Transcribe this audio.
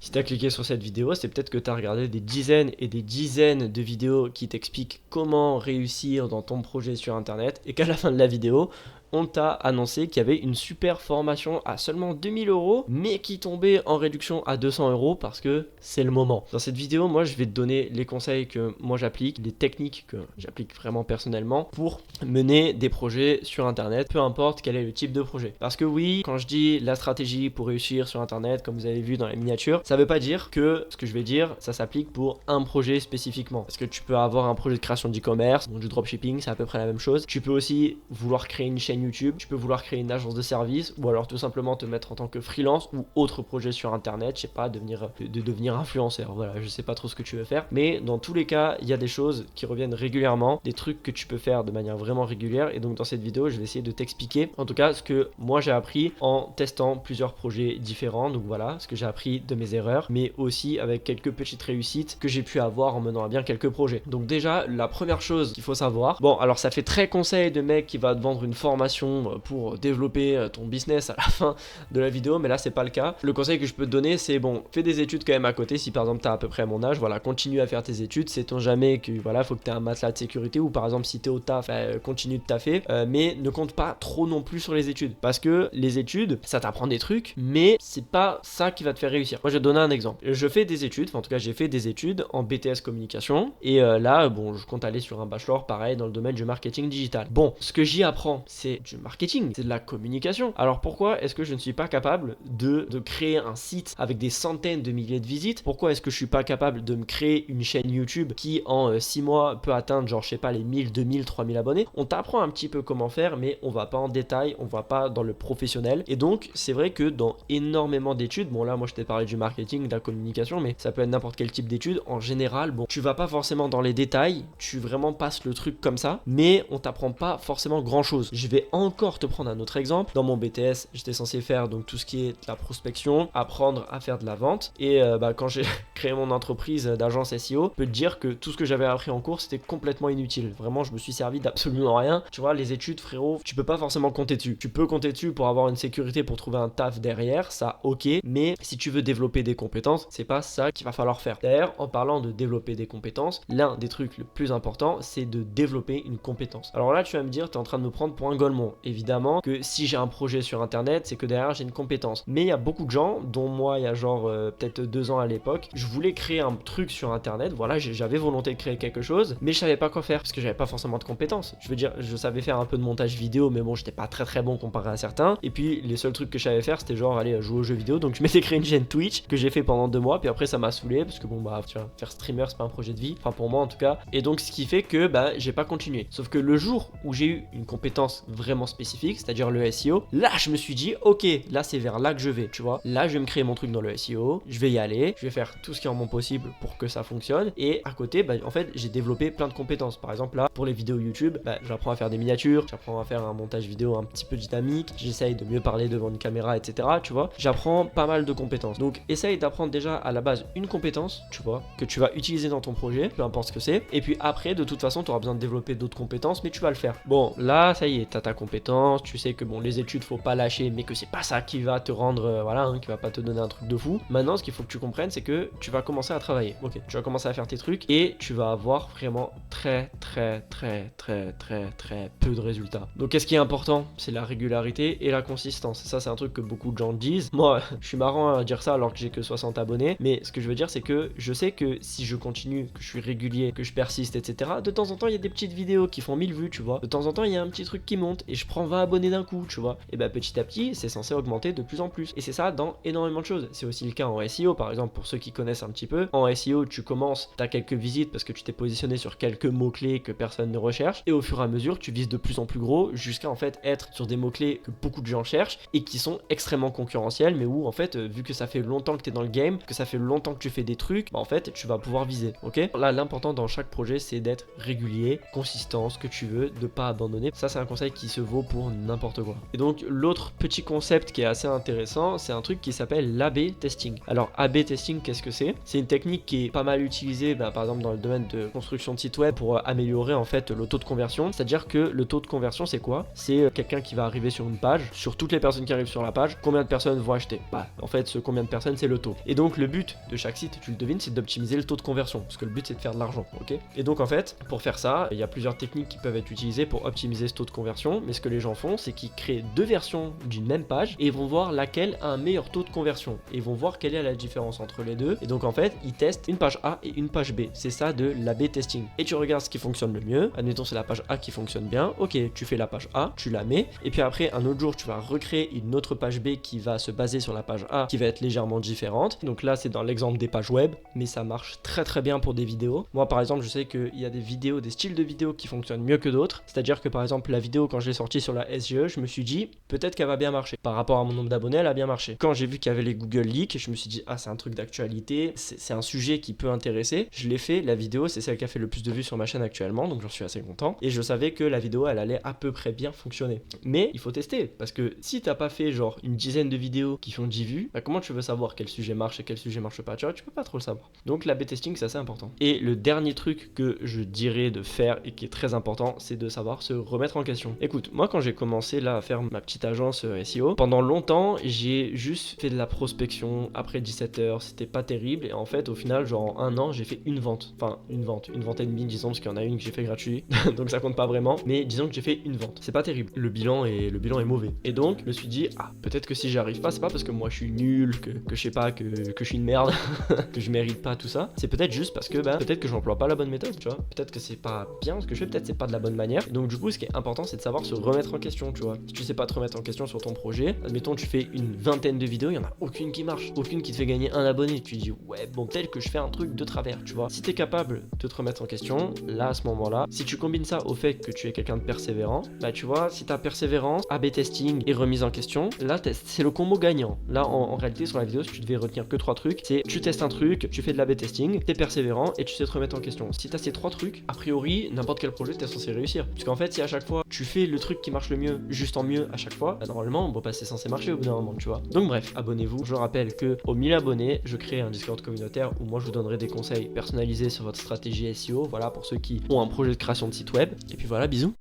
Si tu as cliqué sur cette vidéo, c'est peut-être que tu as regardé des dizaines et des dizaines de vidéos qui t'expliquent comment réussir dans ton projet sur internet et qu'à la fin de la vidéo, on t'a annoncé qu'il y avait une super formation à seulement 2000 € mais qui tombait en réduction à 200 € parce que c'est le moment. Dans cette vidéo, moi je vais te donner les conseils que moi j'applique, les techniques que j'applique vraiment personnellement pour mener des projets sur internet, peu importe quel est le type de projet. Parce que oui, quand je dis la stratégie pour réussir sur internet, comme vous avez vu dans la miniature, ça veut pas dire que ce que je vais dire, ça s'applique pour un projet spécifiquement. Parce que tu peux avoir un projet de création d'e-commerce, donc du dropshipping, c'est à peu près la même chose. Tu peux aussi vouloir créer une chaîne YouTube, tu peux vouloir créer une agence de service, ou alors tout simplement te mettre en tant que freelance ou autre projet sur internet, je sais pas, devenir influenceur, voilà, je sais pas trop ce que tu veux faire, mais dans tous les cas, il y a des choses qui reviennent régulièrement, des trucs que tu peux faire de manière vraiment régulière, et donc dans cette vidéo, je vais essayer de t'expliquer, en tout cas, ce que moi j'ai appris en testant plusieurs projets différents, donc voilà, ce que j'ai appris de mes erreurs, mais aussi avec quelques petites réussites que j'ai pu avoir en menant à bien quelques projets. Donc déjà, la première chose qu'il faut savoir, bon, alors ça fait très conseil de mec qui va te vendre une formation pour développer ton business à la fin de la vidéo, mais là c'est pas le cas. Le conseil que je peux te donner, c'est bon, fais des études quand même à côté. Si par exemple t'as à peu près mon âge, voilà, continue à faire tes études. Sait-on jamais que voilà, faut que t'aies un matelas de sécurité, ou par exemple si t'es au taf, continue de taffer, mais ne compte pas trop non plus sur les études, parce que les études, ça t'apprend des trucs, mais c'est pas ça qui va te faire réussir. Moi je vais te donner un exemple. Je fais des études, enfin en tout cas j'ai fait des études en BTS communication, et là bon, je compte aller sur un bachelor pareil dans le domaine du marketing digital. Bon, ce que j'y apprends, c'est du marketing, c'est de la communication. Alors pourquoi est-ce que je ne suis pas capable de créer un site avec des centaines de milliers de visites? Pourquoi est-ce que je suis pas capable de me créer une chaîne YouTube qui en 6 mois peut atteindre genre je sais pas les 1000, 2000, 3000 abonnés? On t'apprend un petit peu comment faire, mais on va pas en détail, on va pas dans le professionnel. Et donc c'est vrai que dans énormément d'études, bon là moi je t'ai parlé du marketing, de la communication, mais ça peut être n'importe quel type d'études, en général, bon tu vas pas forcément dans les détails, tu vraiment passes le truc comme ça, mais on t'apprend pas forcément grand chose. Je vais encore te prendre un autre exemple. Dans mon BTS, j'étais censé faire donc tout ce qui est de la prospection, apprendre à faire de la vente, et quand j'ai créé mon entreprise d'agence SEO, je peux te dire que tout ce que j'avais appris en cours c'était complètement inutile. Vraiment, je me suis servi d'absolument rien. Tu vois, les études, frérot, tu peux pas forcément compter dessus. Tu peux compter dessus pour avoir une sécurité, pour trouver un taf derrière, ça ok, mais si tu veux développer des compétences, c'est pas ça qu'il va falloir faire. D'ailleurs, en parlant de développer des compétences, l'un des trucs le plus important, c'est de développer une compétence. Alors là, tu vas me dire, tu es en train de me prendre pour un golemon. Évidemment que si j'ai un projet sur internet, c'est que derrière j'ai une compétence. Mais il y a beaucoup de gens, dont moi il y a genre peut-être 2 ans à l'époque, je voulais créer un truc sur internet, voilà, j'avais volonté de créer quelque chose, mais je savais pas quoi faire, parce que j'avais pas forcément de compétences. Je veux dire, je savais faire un peu de montage vidéo, mais bon, j'étais pas très bon comparé à certains. Et puis les seuls trucs que je savais faire, c'était genre aller jouer aux jeux vidéo, donc je m'étais créé une chaîne Twitch, que j'ai fait pendant 2 mois, puis après ça m'a saoulé, parce que bon bah, tu vois, faire streamer c'est pas un projet de vie, enfin pour moi en tout cas. Et donc ce qui fait que bah j'ai pas continué. Sauf que le jour où j'ai eu une compétence vraiment spécifique, c'est-à-dire le SEO, là je me suis dit ok, là c'est vers là que je vais, tu vois, là je vais me créer mon truc dans le SEO, je vais y aller, je vais faire tout ce qui est en mon possible pour que ça fonctionne, et à côté bah en fait j'ai développé plein de compétences. Par exemple là pour les vidéos YouTube, bah, j'apprends à faire des miniatures, j'apprends à faire un montage vidéo un petit peu dynamique, j'essaye de mieux parler devant une caméra, etc., tu vois, j'apprends pas mal de compétences. Donc essaye d'apprendre déjà à la base une compétence, tu vois, que tu vas utiliser dans ton projet, peu importe ce que c'est, et puis après de toute façon tu auras besoin de développer d'autres compétences, mais tu vas le faire. Bon là ça y est, t'as ta compétence, tu sais que bon les études faut pas lâcher, mais que c'est pas ça qui va te rendre voilà, hein, qui va pas te donner un truc de fou. Maintenant ce qu'il faut que tu comprennes, c'est que tu vas commencer à travailler. Ok, tu vas commencer à faire tes trucs et tu vas avoir vraiment très peu de résultats. Donc qu'est-ce qui est important? C'est la régularité et la consistance. Ça c'est un truc que beaucoup de gens disent. Moi je suis marrant à dire ça alors que j'ai que 60 abonnés, mais ce que je veux dire c'est que je sais que si je continue, que je suis régulier, que je persiste, etc., de temps en temps il y a des petites vidéos qui font 1000 vues, tu vois, de temps en temps il y a un petit truc qui monte et je prends 20 abonnés d'un coup, tu vois, et bah petit à petit c'est censé augmenter de plus en plus, et c'est ça dans énormément de choses. C'est aussi le cas en SEO par exemple, pour ceux qui connaissent un petit peu. En SEO tu commences, t'as quelques visites parce que tu t'es positionné sur quelques mots clés que personne ne recherche, et au fur et à mesure tu vises de plus en plus gros jusqu'à en fait être sur des mots clés que beaucoup de gens cherchent et qui sont extrêmement concurrentiels, mais où en fait vu que ça fait longtemps que t'es dans le game, que ça fait longtemps que tu fais des trucs, bah en fait tu vas pouvoir viser. Ok, là l'important dans chaque projet c'est d'être régulier, consistant, ce que tu veux, de pas abandonner. Ça c'est un conseil qui se vaut pour n'importe quoi. Et donc l'autre petit concept qui est assez intéressant, c'est un truc qui s'appelle l'A/B testing. Alors A/B testing, qu'est-ce que c'est? C'est une technique qui est pas mal utilisée par exemple dans le domaine de construction de site web pour améliorer en fait le taux de conversion. C'est-à-dire que le taux de conversion, c'est quoi? C'est quelqu'un qui va arriver sur une page, sur toutes les personnes qui arrivent sur la page, combien de personnes vont acheter? En fait, ce combien de personnes, c'est le taux. Et donc le but de chaque site, tu le devines, c'est d'optimiser le taux de conversion, parce que le but c'est de faire de l'argent, ok? Et donc en fait, pour faire ça, il y a plusieurs techniques qui peuvent être utilisées pour optimiser ce taux de conversion, mais ce que les gens font, c'est qu'ils créent deux versions d'une même page et ils vont voir laquelle a un meilleur taux de conversion et ils vont voir quelle est la différence entre les deux. Et donc en fait, ils testent une page A et une page B. C'est ça de l'A/B testing. Et tu regardes ce qui fonctionne le mieux. Admettons c'est la page A qui fonctionne bien. Ok, tu fais la page A, tu la mets, et puis après un autre jour, tu vas recréer une autre page B qui va se baser sur la page A, qui va être légèrement différente. Donc là, c'est dans l'exemple des pages web, mais ça marche très très bien pour des vidéos. Moi par exemple, je sais qu'il y a des vidéos, des styles de vidéos qui fonctionnent mieux que d'autres. C'est-à-dire que par exemple, la vidéo quand je l'ai sortie sur la SGE, je me suis dit peut-être qu'elle va bien marcher. Par rapport à mon nombre d'abonnés, elle a bien marché. Quand j'ai vu qu'il y avait les Google Leaks, je me suis dit ah, c'est un truc d'actualité, c'est un sujet qui peut intéresser. Je l'ai fait, la vidéo, c'est celle qui a fait le plus de vues sur ma chaîne actuellement, donc j'en suis assez content. Et je savais que la vidéo, elle allait à peu près bien fonctionner. Mais il faut tester, parce que si t'as pas fait genre une dizaine de vidéos qui font 10 vues, comment tu veux savoir quel sujet marche et quel sujet marche pas? Tu vois, tu peux pas trop le savoir. Donc l'A/B testing, c'est assez important. Et le dernier truc que je dirais de faire et qui est très important, c'est de savoir se remettre en question. Écoute, moi quand j'ai commencé là à faire ma petite agence SEO, pendant longtemps j'ai juste fait de la prospection après 17 heures, c'était pas terrible et en fait au final genre en un an j'ai fait une vente, une vente et demie disons, parce qu'il y en a une que j'ai fait gratuit donc ça compte pas vraiment, mais disons que j'ai fait une vente. C'est pas terrible, le bilan est mauvais. Et donc je me suis dit peut-être que si j'y arrive pas, c'est pas parce que moi je suis nul, que je sais pas, que je suis une merde, que je mérite pas tout ça, c'est peut-être juste parce que peut-être que j'emploie pas la bonne méthode, tu vois, peut-être que c'est pas bien ce que je fais, peut-être c'est pas de la bonne manière. Et donc du coup ce qui est important c'est de savoir se remettre en question, tu vois. Si tu sais pas te remettre en question sur ton projet, admettons tu fais une vingtaine de vidéos, il y en a aucune qui marche, aucune qui te fait gagner un abonné, tu dis ouais bon peut-être que je fais un truc de travers, tu vois. Si t'es capable de te remettre en question, là à ce moment-là, si tu combines ça au fait que tu es quelqu'un de persévérant, tu vois, si ta persévérance, A/B testing et remise en question, là c'est le combo gagnant. Là en réalité sur la vidéo, si tu devais retenir que 3 trucs, c'est tu testes un truc, tu fais de l'A/B testing, t'es persévérant et tu sais te remettre en question. Si t'as ces 3 trucs, a priori n'importe quel projet t'es censé réussir. Parce qu'en fait si à chaque fois tu fais le truc qui marche le mieux, juste en mieux à chaque fois, normalement c'est censé marcher au bout d'un moment, tu vois. Donc bref, abonnez-vous. Je rappelle que aux 1000 abonnés, je crée un Discord communautaire où moi je vous donnerai des conseils personnalisés sur votre stratégie SEO, voilà, pour ceux qui ont un projet de création de site web. Et puis voilà, bisous.